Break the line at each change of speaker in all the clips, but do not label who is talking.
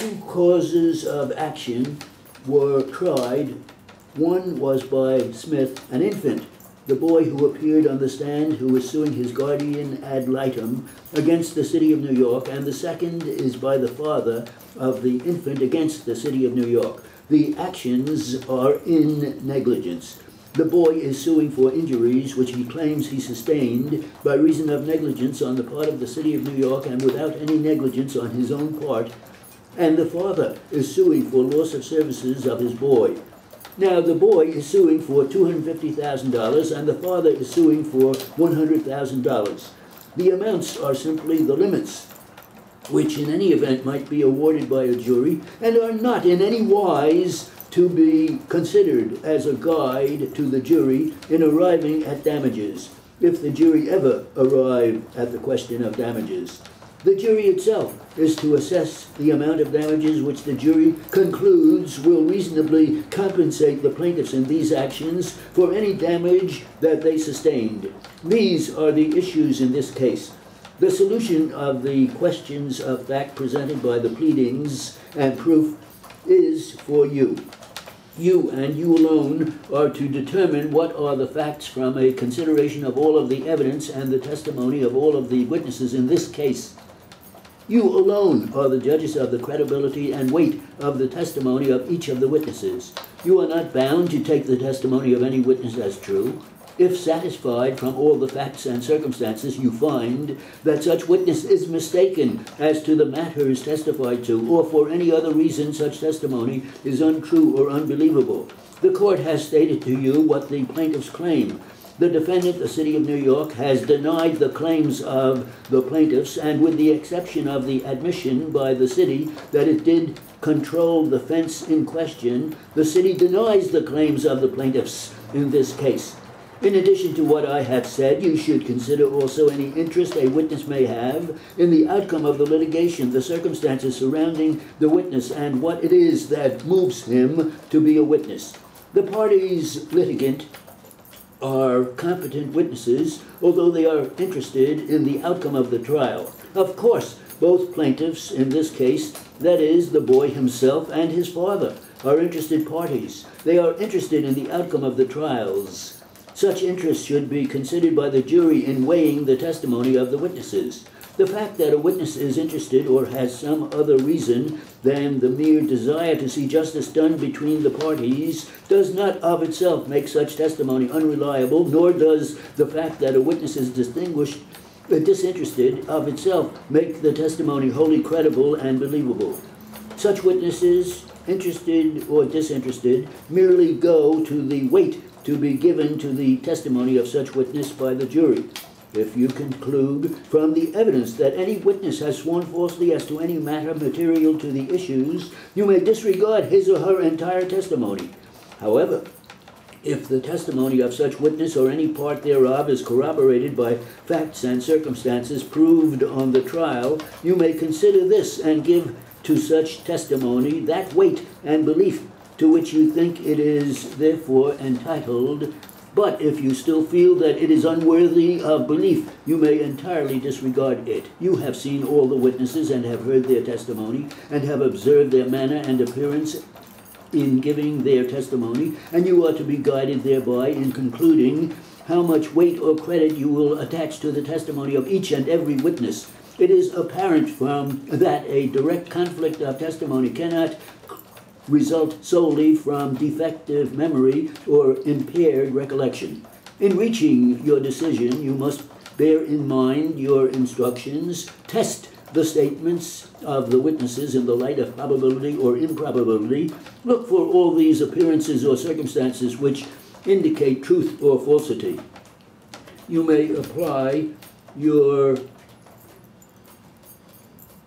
two causes of action were tried. One was by Smith, an infant, the boy who appeared on the stand who was suing his guardian ad litem against the city of New York, and the second is by the father of the infant against the city of New York. The actions are in negligence. The boy is suing for injuries which he claims he sustained by reason of negligence on the part of the city of New York and without any negligence on his own part, and the father is suing for loss of services of his boy. Now, the boy is suing for $250,000 and the father is suing for $100,000. The amounts are simply the limits, which in any event might be awarded by a jury and are not in any wise to be considered as a guide to the jury in arriving at damages, if the jury ever arrive at the question of damages. The jury itself is to assess the amount of damages which the jury concludes will reasonably compensate the plaintiffs in these actions for any damage that they sustained. These are the issues in this case. The solution of the questions of fact presented by the pleadings and proof is for you. You and you alone are to determine what are the facts from a consideration of all of the evidence and the testimony of all of the witnesses in this case. You alone are the judges of the credibility and weight of the testimony of each of the witnesses. You are not bound to take the testimony of any witness as true. If satisfied from all the facts and circumstances you find that such witness is mistaken as to the matters testified to, or for any other reason such testimony is untrue or unbelievable, the court has stated to you what the plaintiffs claim. The defendant, the city of New York, has denied the claims of the plaintiffs, and with the exception of the admission by the city that it did control the fence in question, the city denies the claims of the plaintiffs in this case. In addition to what I have said, you should consider also any interest a witness may have in the outcome of the litigation, the circumstances surrounding the witness, and what it is that moves him to be a witness. The parties litigant are competent witnesses, although they are interested in the outcome of the trial. Of course, both plaintiffs in this case, that is, the boy himself and his father, are interested parties. They are interested in the outcome of the trials. Such interest should be considered by the jury in weighing the testimony of the witnesses. The fact that a witness is interested or has some other reason than the mere desire to see justice done between the parties does not of itself make such testimony unreliable, nor does the fact that a witness is disinterested of itself make the testimony wholly credible and believable. Such witnesses, interested or disinterested, merely go to the weight to be given to the testimony of such witness by the jury. If you conclude from the evidence that any witness has sworn falsely as to any matter material to the issues, you may disregard his or her entire testimony. However, if the testimony of such witness or any part thereof is corroborated by facts and circumstances proved on the trial, you may consider this and give to such testimony that weight and belief to which you think it is therefore entitled. But if you still feel that it is unworthy of belief, you may entirely disregard it. You have seen all the witnesses and have heard their testimony and have observed their manner and appearance in giving their testimony, and you are to be guided thereby in concluding how much weight or credit you will attach to the testimony of each and every witness. It is apparent from that a direct conflict of testimony cannot result solely from defective memory or impaired recollection. In reaching your decision, you must bear in mind your instructions, test the statements of the witnesses in the light of probability or improbability, look for all these appearances or circumstances which indicate truth or falsity. You may apply your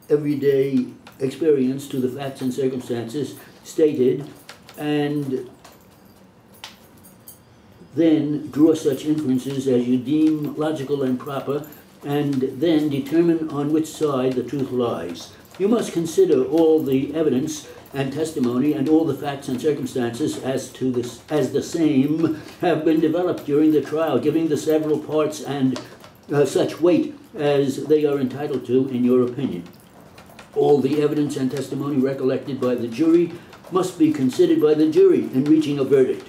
everyday experience to the facts and circumstances stated, and then draw such inferences as you deem logical and proper, and then determine on which side the truth lies. You must consider all the evidence and testimony and all the facts and circumstances as the same have been developed during the trial, giving the several parts and such weight as they are entitled to in your opinion. All the evidence and testimony recollected by the jury must be considered by the jury in reaching a verdict.